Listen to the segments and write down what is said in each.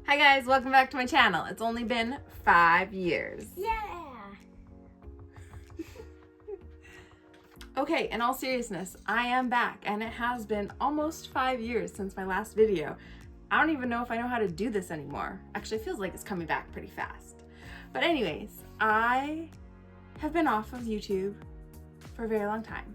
Hi guys, welcome back to my channel. It's only been 5 years. Yeah. Okay, in all seriousness, I am back and it has been almost 5 years since my last video. I don't even know if I know how to do this anymore. Actually, it feels like it's coming back pretty fast. But anyways, I have been off of YouTube for a very long time.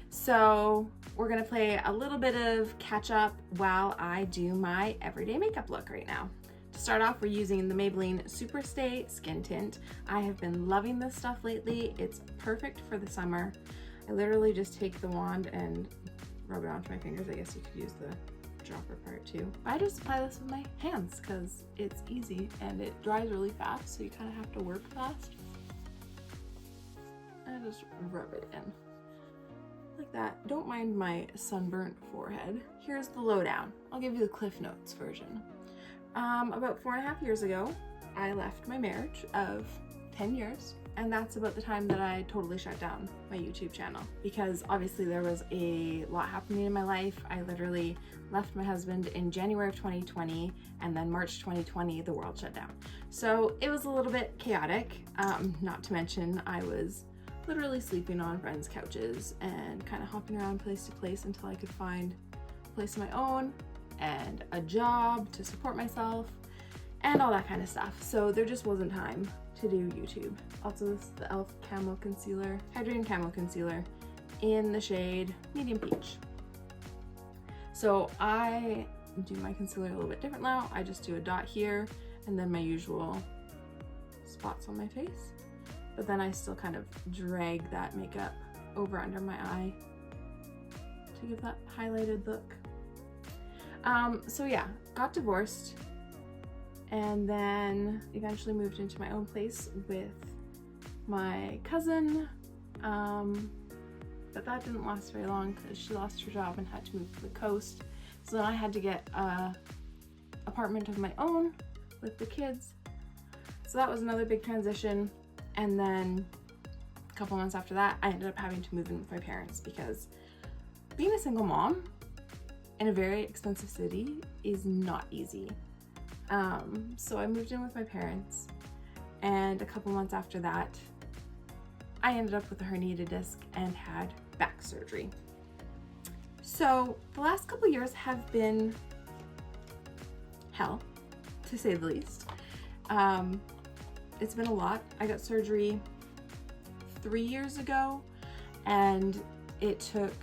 So we're gonna play a little bit of catch up while I do my everyday makeup look right now. To start off, we're using the Maybelline Superstay Skin Tint. I have been loving this stuff lately. It's perfect for the summer. I literally just take the wand and rub it onto my fingers. I guess you could use the dropper part too. I just apply this with my hands because it's easy and it dries really fast, so you kind of have to work fast. I just rub it in like that. Don't mind my sunburnt forehead. Here's the lowdown. I'll give you the Cliff Notes version. About 4.5 years ago, I left my marriage of 10 years, and that's about the time that I totally shut down my YouTube channel because obviously there was a lot happening in my life. I literally left my husband in January of 2020, and then March 2020, the world shut down. So it was a little bit chaotic, not to mention I was literally sleeping on friends' couches and kind of hopping around place to place until I could find a place of my own and a job to support myself and all that kind of stuff. So there just wasn't time to do YouTube. Also, this is the e.l.f. Camo Concealer, Hydrating Camo Concealer in the shade Medium Peach. So I do my concealer a little bit different now. I just do a dot here and then my usual spots on my face. But then I still kind of drag that makeup over under my eye to give that highlighted look. So yeah, got divorced and then eventually moved into my own place with my cousin, but that didn't last very long because she lost her job and had to move to the coast. So then I had to get an apartment of my own with the kids. So that was another big transition. And then a couple months after that, I ended up having to move in with my parents because being a single mom in a very expensive city is not easy. So I moved in with my parents, and a couple months after that, I ended up with a herniated disc and had back surgery. So the last couple years have been hell, to say the least. It's been a lot. I got surgery 3 years ago, and it took,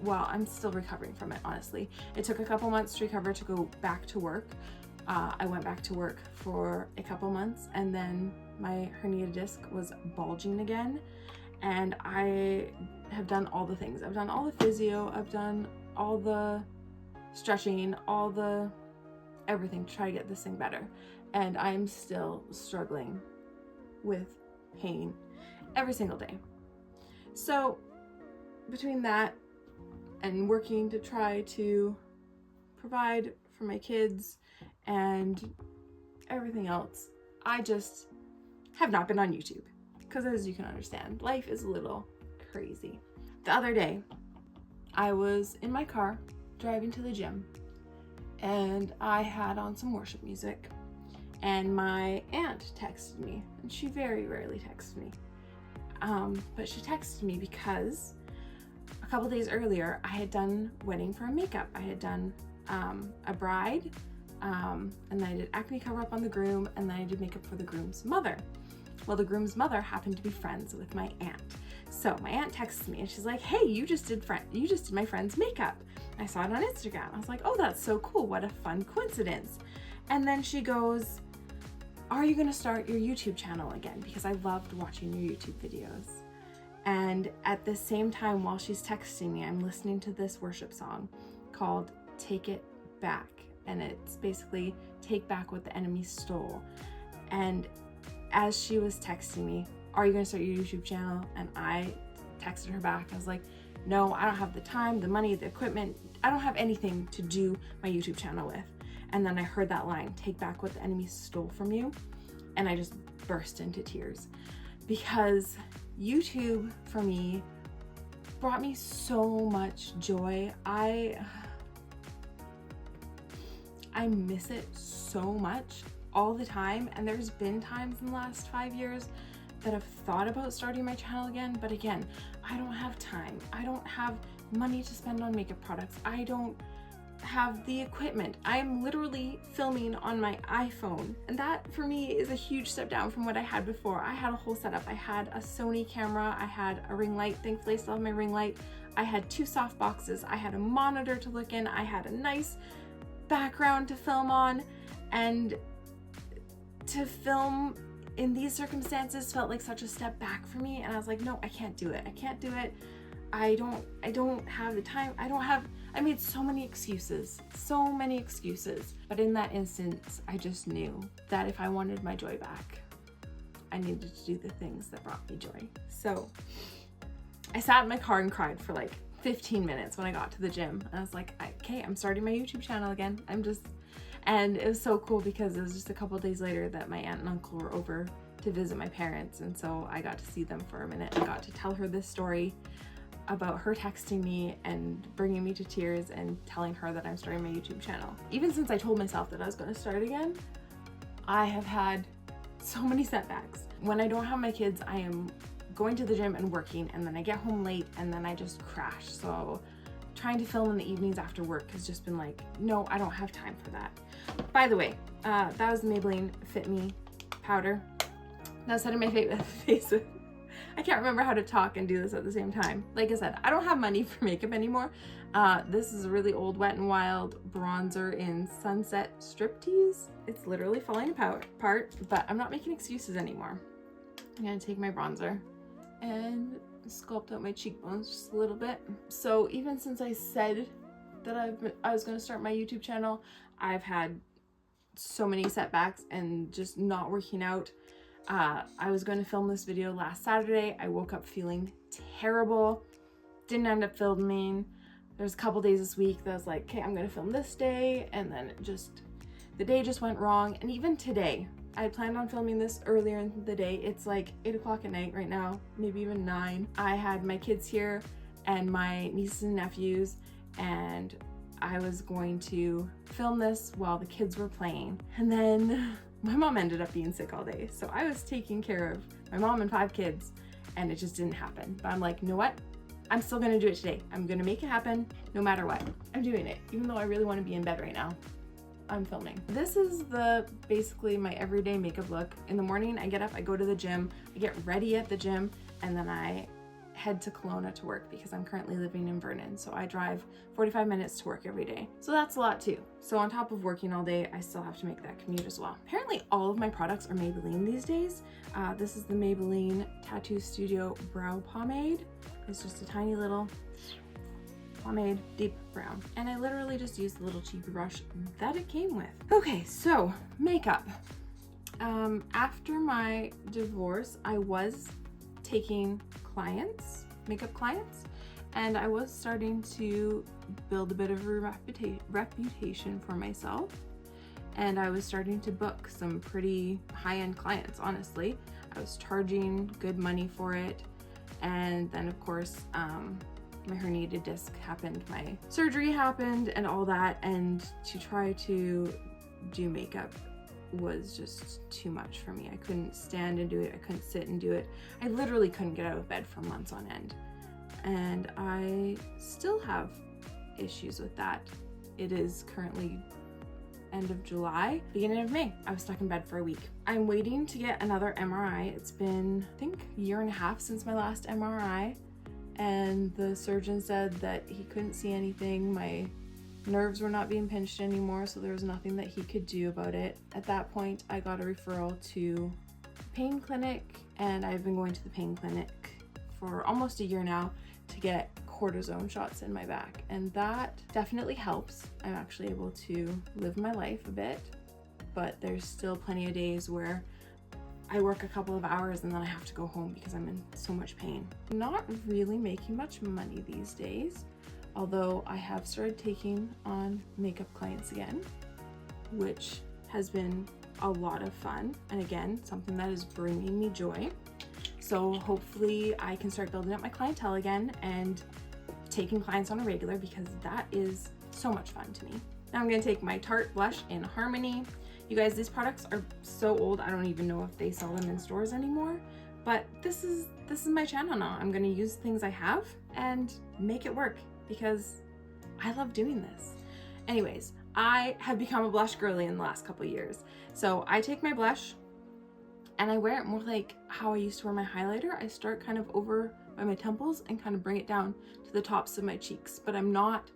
well, I'm still recovering from it, honestly. It took a couple months to recover to go back to work. I went back to work for a couple months, and then my herniated disc was bulging again, and I have done all the things. I've done all the physio, I've done all the stretching, all the everything to try to get this thing better. And I'm still struggling with pain every single day. So between that and working to try to provide for my kids and everything else, I just have not been on YouTube because, as you can understand, life is a little crazy. The other day, I was in my car driving to the gym and I had on some worship music. And my aunt texted me, and she very rarely texts me. But she texted me because a couple days earlier, I had done wedding for makeup. I had done a bride, and then I did acne cover up on the groom, and then I did makeup for the groom's mother. Well, the groom's mother happened to be friends with my aunt. So my aunt texts me, and she's like, "Hey, you just did my friend's makeup. I saw it on Instagram." I was like, "Oh, that's so cool. What a fun coincidence." And then she goes, "Are you gonna start your YouTube channel again? Because I loved watching your YouTube videos." And at the same time, while she's texting me, I'm listening to this worship song called "Take It Back." And it's basically take back what the enemy stole. And as she was texting me, "Are you gonna start your YouTube channel?" And I texted her back. I was like, "No, I don't have the time, the money, the equipment. I don't have anything to do my YouTube channel with." And then I heard that line, "Take back what the enemy stole from you." And I just burst into tears because YouTube for me brought me so much joy. I I miss it so much all the time. And there's been times in the last 5 years that I've thought about starting my channel again, but again, I don't have time. I don't have money to spend on makeup products. I don't have the equipment. I am literally filming on my iPhone, and that for me is a huge step down from what I had before. I had a whole setup. I had a Sony camera, I had a ring light, thankfully I still have my ring light. I had 2 soft boxes, I had a monitor to look in, I had a nice background to film on, and to film in these circumstances felt like such a step back for me, and I was like, no, I can't do it. I can't do it. I don't have the time. I made so many excuses, but in that instance, I just knew that if I wanted my joy back, I needed to do the things that brought me joy. So I sat in my car and cried for like 15 minutes when I got to the gym. And I was like, okay, I'm starting my YouTube channel again. And it was so cool because it was just a couple days later that my aunt and uncle were over to visit my parents. And so I got to see them for a minute. I got to tell her this story about her texting me and bringing me to tears and telling her that I'm starting my YouTube channel. Even since I told myself that I was going to start again, I have had so many setbacks. When I don't have my kids, I am going to the gym and working, and then I get home late and then I just crash. So trying to film in the evenings after work has just been like, no, I don't have time for that. By the way, that was the Maybelline Fit Me powder. Now setting my face with. I can't remember how to talk and do this at the same time. Like I said, I don't have money for makeup anymore. This is a really old Wet n Wild bronzer in Sunset Striptease. It's literally falling apart, but I'm not making excuses anymore. I'm gonna take my bronzer and sculpt out my cheekbones just a little bit. So even since I said that I was gonna start my YouTube channel, I've had so many setbacks and just not working out. I was going to film this video last Saturday. I woke up feeling terrible, didn't end up filming. There's a couple days this week that I was like, okay, I'm going to film this day, and then the day just went wrong. And even today, I had planned on filming this earlier in the day. It's like 8 o'clock at night right now, maybe even 9. I had my kids here and my nieces and nephews, and I was going to film this while the kids were playing. And then my mom ended up being sick all day. So I was taking care of my mom and 5 kids, and it just didn't happen. But I'm like, you know what? I'm still gonna do it today. I'm gonna make it happen no matter what. I'm doing it, even though I really wanna be in bed right now. I'm filming. This is basically my everyday makeup look. In the morning, I get up, I go to the gym, I get ready at the gym, and then I head to Kelowna to work because I'm currently living in Vernon. So I drive 45 minutes to work every day. So that's a lot too. So on top of working all day, I still have to make that commute as well. Apparently all of my products are Maybelline these days. This is the Maybelline Tattoo Studio Brow Pomade. It's just a tiny little pomade, deep brown. And I literally just used the little cheapy brush that it came with. Okay, so makeup. After my divorce, I was taking makeup clients, and I was starting to build a bit of a reputation for myself, and I was starting to book some pretty high-end clients. Honestly, I was charging good money for it, and then of course my herniated disc happened, my surgery happened, and all that, and to try to do makeup was just too much for me. I couldn't stand and do it. I couldn't sit and do it. I literally couldn't get out of bed for months on end. And I still have issues with that. It is currently end of July, beginning of May. I was stuck in bed for a week. I'm waiting to get another MRI. It's been, I think, a year and a half since my last MRI. And the surgeon said that he couldn't see anything. My nerves were not being pinched anymore, so there was nothing that he could do about it. At that point, I got a referral to the pain clinic, and I've been going to the pain clinic for almost a year now to get cortisone shots in my back, and that definitely helps. I'm actually able to live my life a bit, but there's still plenty of days where I work a couple of hours and then I have to go home because I'm in so much pain. Not really making much money these days, although I have started taking on makeup clients again, which has been a lot of fun, and again, something that is bringing me joy. So hopefully I can start building up my clientele again and taking clients on a regular, because that is so much fun to me. Now I'm gonna take my Tarte blush in Harmony. You guys, these products are so old, I don't even know if they sell them in stores anymore, but this is my channel now. I'm gonna use things I have and make it work because I love doing this. Anyways, I have become a blush girly in the last couple of years. So I take my blush and I wear it more like how I used to wear my highlighter. I start kind of over by my temples and kind of bring it down to the tops of my cheeks, but I'm not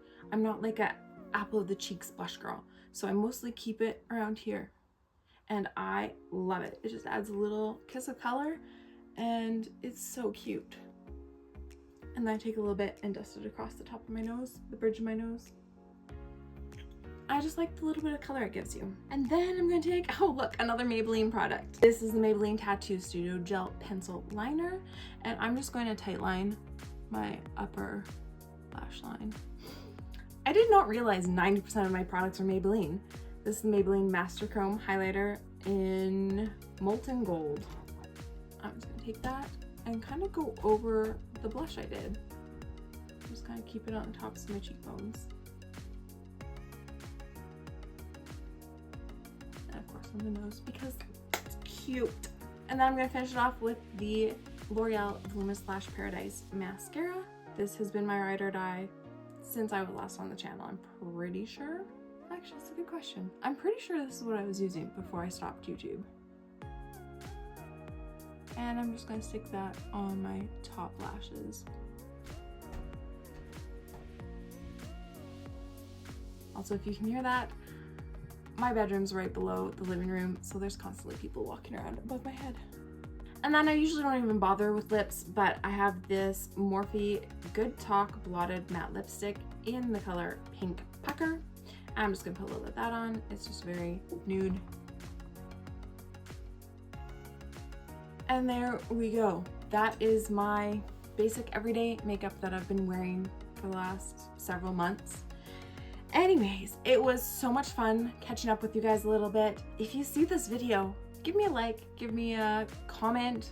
like a apple of the cheeks blush girl. So I mostly keep it around here and I love it. It just adds a little kiss of color and it's so cute. And then I take a little bit and dust it across the top of my nose, the bridge of my nose. I just like the little bit of color it gives you. And then I'm gonna take, oh look, another Maybelline product. This is the Maybelline Tattoo Studio Gel Pencil Liner. And I'm just going to tightline my upper lash line. I did not realize 90% of my products are Maybelline. This is the Maybelline Mastr Chrome Highlighter in Molten Gold. I'm just gonna take that and kind of go over the blush I did. Just kind of keep it on the tops of my cheekbones. And of course on the nose because it's cute. And then I'm gonna finish it off with the L'Oreal Volumnious Lash Paradise Mascara. This has been my ride or die since I was last on the channel, I'm pretty sure. Actually, that's a good question. I'm pretty sure this is what I was using before I stopped YouTube. And I'm just gonna stick that on my top lashes. Also, if you can hear that, my bedroom's right below the living room, so there's constantly people walking around above my head. And then I usually don't even bother with lips, but I have this Morphe Good Talk Blotted Matte Lipstick in the color Pink Pucker. I'm just gonna put a little bit of that on. It's just very nude. And there we go. That is my basic everyday makeup that I've been wearing for the last several months. Anyways, it was so much fun catching up with you guys a little bit. If you see this video, give me a like, give me a comment,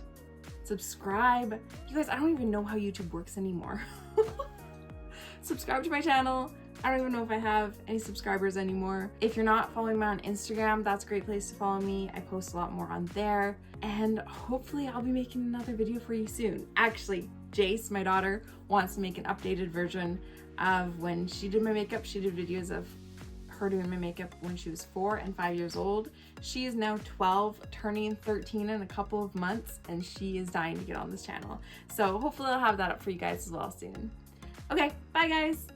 subscribe. You guys, I don't even know how YouTube works anymore. Subscribe to my channel. I don't even know if I have any subscribers anymore. If you're not following me on Instagram, that's a great place to follow me. I post a lot more on there. And hopefully I'll be making another video for you soon. Actually, Jace, my daughter, wants to make an updated version of when she did my makeup. She did videos of her doing my makeup when she was 4 and 5 years old. She is now 12, turning 13 in a couple of months, and she is dying to get on this channel. So hopefully I'll have that up for you guys as well soon. Okay, bye guys.